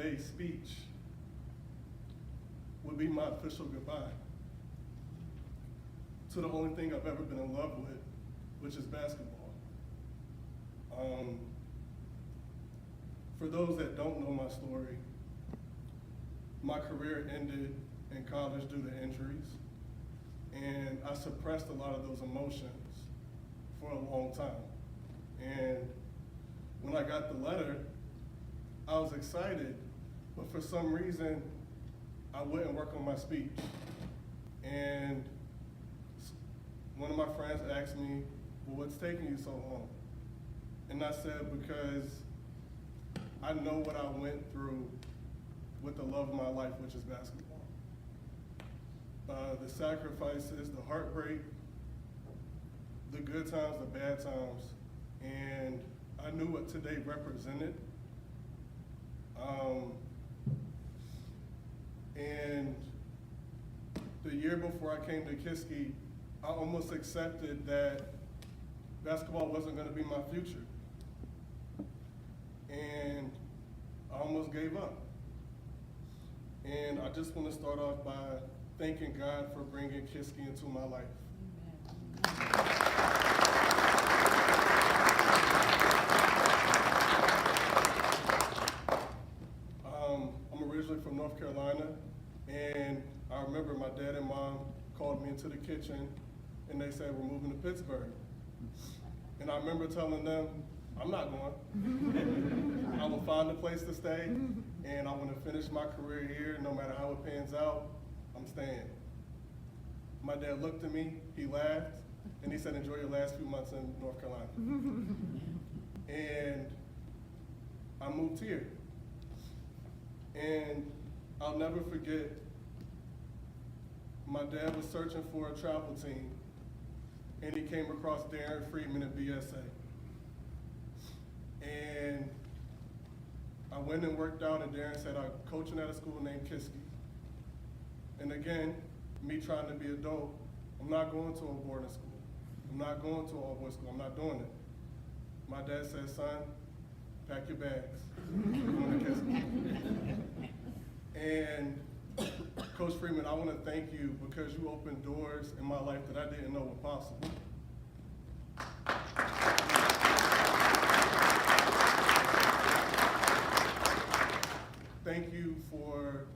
today's speech would be my official goodbye to the only thing I've ever been in love with, which is basketball. For those that don't know my story, my career ended in college due to injuries, and I suppressed a lot of those emotions for a long time. And when I got the letter, I was excited, but for some reason, I wouldn't work on my speech. And one of my friends asked me, well, what's taking you so long? And I said, because I know what I went through with the love of my life, which is basketball. The sacrifices, the heartbreak, the good times, the bad times, and I knew what today represented. And the year before I came to Kiski, I almost accepted that basketball wasn't going to be my future. And I almost gave up. And I just want to start off by thanking God for bringing Kiski into my life. I'm originally from North Carolina, and I remember my dad and mom called me into the kitchen and they said, we're moving to Pittsburgh. And I remember telling them, I'm not going. I will find a place to stay, and I want to finish my career here. No matter how it pans out, I'm staying. My dad looked at me, he laughed, and he said, enjoy your last few months in North Carolina. And I moved here. And I'll never forget, my dad was searching for a travel team, and he came across Darren Freeman at BSA. And I went and worked out, and Darren said, I'm coaching at a school named Kiski. And again, me trying to be adult, I'm not going to a boarding school. I'm not going to an all-boys school. I'm not doing it. My dad said, son, pack your bags. We're going to Kiski. And Coach Freeman, I want to thank you because you opened doors in my life that I didn't know were possible. Thank you for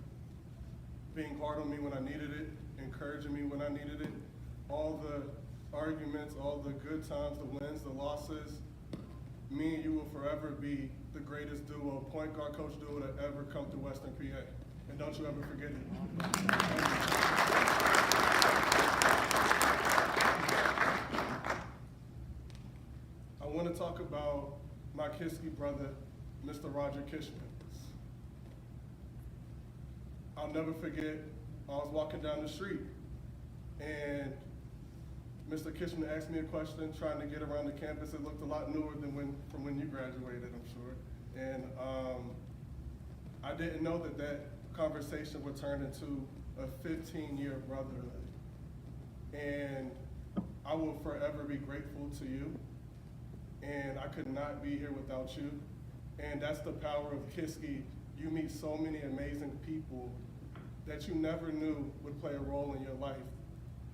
being hard on me when I needed it, encouraging me when I needed it. All the arguments, all the good times, the wins, the losses, me and you will forever be the greatest duo, point guard coach duo that ever come to Western PA. And don't you ever forget it. I want to talk about my Kiski brother, Mr. Roger Kishman. I'll never forget, I was walking down the street, and Mr. Kishman asked me a question trying to get around the campus. It looked a lot newer than from when you graduated, I'm sure. And I didn't know that conversation would turn into a 15-year brotherhood. And I will forever be grateful to you. And I could not be here without you. And that's the power of Kiski. You meet so many amazing people that you never knew would play a role in your life.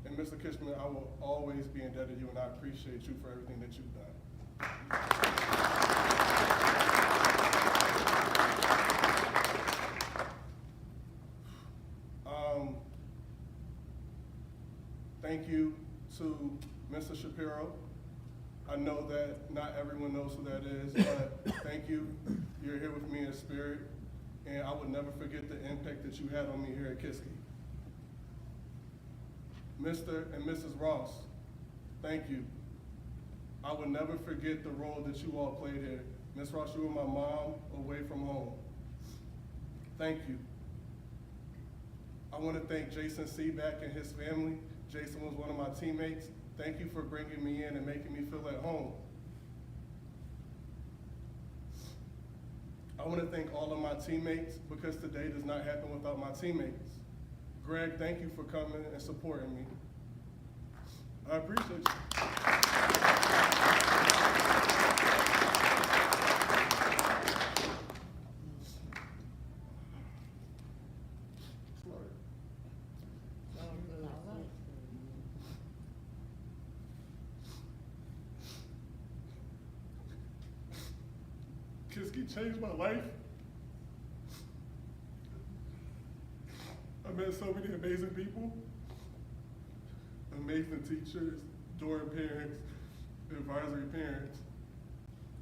And Mr. Kishman, I will always be indebted to you, and I appreciate you for everything that you've done. Thank you to Mr. Shapiro. I know that not everyone knows who that is, but thank you. You're here with me in spirit, and I would never forget the impact that you had on me here at Kiski. Mr. and Mrs. Ross, thank you. I will never forget the role that you all played here. Ms. Ross, you were my mom away from home. Thank you. I want to thank Jason Seaback and his family. Jason was one of my teammates. Thank you for bringing me in and making me feel at home. I want to thank all of my teammates because today does not happen without my teammates. Greg, thank you for coming and supporting me. I appreciate you. changed my life. I met so many amazing people, amazing teachers, dorm parents, advisory parents.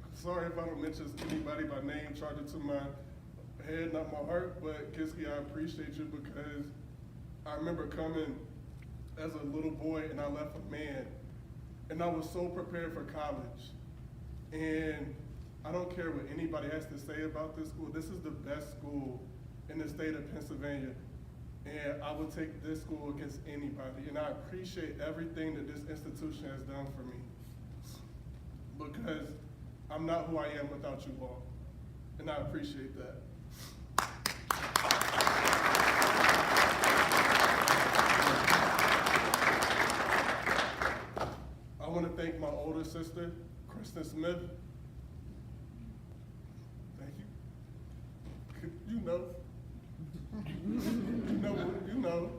I'm sorry if I don't mention anybody by name, charge it to my head, not my heart, but Kiski, I appreciate you because I remember coming as a little boy and I left a man, and I was so prepared for college. And I don't care what anybody has to say about this school. This is the best school in the state of Pennsylvania. And I would take this school against anybody. And I appreciate everything that this institution has done for me. Because I'm not who I am without you all. And I appreciate that. I want to thank my older sister, Kristen Smith. Thank you. You know. You know.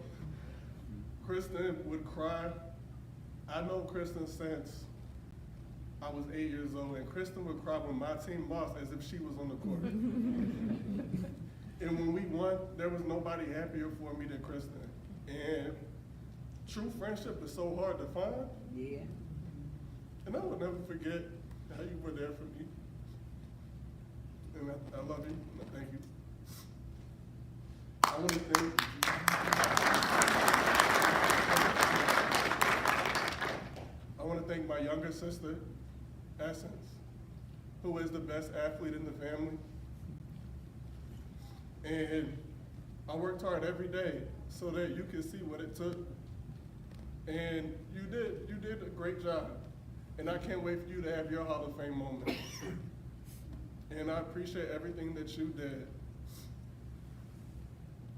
Kristen would cry. I know Kristen since I was 8 years old, and Kristen would cry when my team lost as if she was on the court. And when we won, there was nobody happier for me than Kristen. And true friendship is so hard to find. Yeah. And I will never forget how you were there for me. And I love you, and I thank you. I want to thank my younger sister, Essence, who is the best athlete in the family. And I worked hard every day so that you can see what it took. And you did a great job. And I can't wait for you to have your Hall of Fame moment. And I appreciate everything that you did.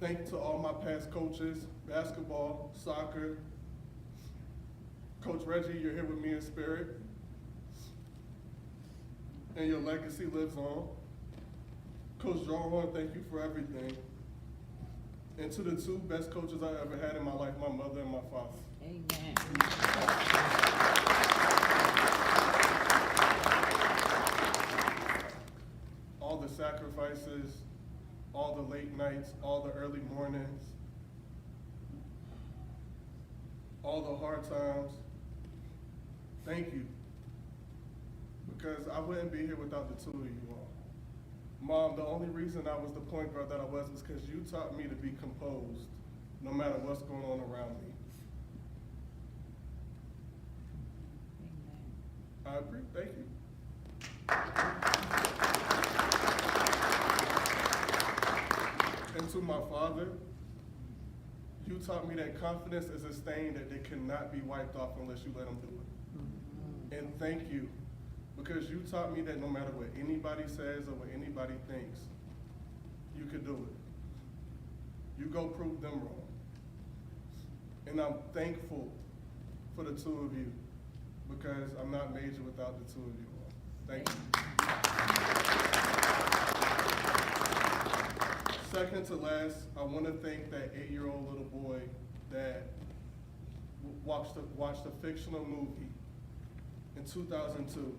Thank you to all my past coaches, basketball, soccer. Coach Reggie, you're here with me in spirit. And your legacy lives on. Coach John, thank you for everything. And to the two best coaches I ever had in my life, my mother and my father. Amen. All the sacrifices, all the late nights, all the early mornings, all the hard times, thank you. Because I wouldn't be here without the two of you all. Mom, the only reason I was the point guard that I was because you taught me to be composed no matter what's going on around me. Amen. I agree, thank you. And to my father, you taught me that confidence is a stain that cannot be wiped off unless you let him do it. And thank you, because you taught me that no matter what anybody says or what anybody thinks, you could do it. You go prove them wrong. And I'm thankful for the two of you, because I'm not major without the two of you all. Thank you. Second to last, I want to thank that 8-year-old little boy that watched a fictional movie in 2002,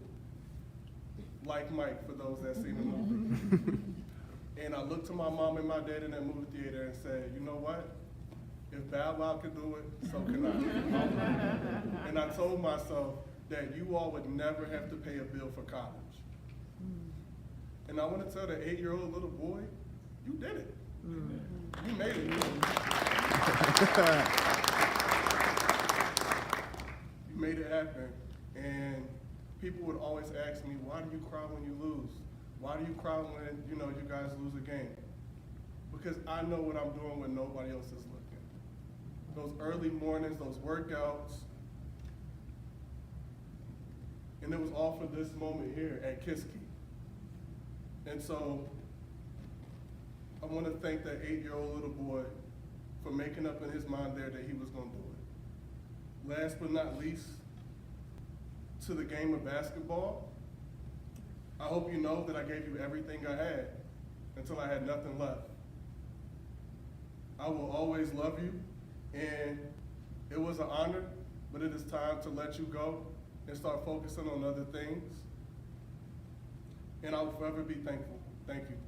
like Mike, for those that seen the movie. And I looked to my mom and my dad in that movie theater and said, you know what? If Bow Wow could do it, so can I. And I told myself that you all would never have to pay a bill for college. And I want to tell the 8-year-old little boy, you did it. You made it. You made it happen. And people would always ask me, why do you cry when you lose? Why do you cry when you guys lose a game? Because I know what I'm doing when nobody else is looking. Those early mornings, those workouts. And it was all for this moment here at Kiski. And so I want to thank that 8-year-old little boy for making up in his mind there that he was going to do it. Last but not least, to the game of basketball, I hope you know that I gave you everything I had until I had nothing left. I will always love you, and it was an honor, but it is time to let you go and start focusing on other things. and I will forever be thankful. Thank you.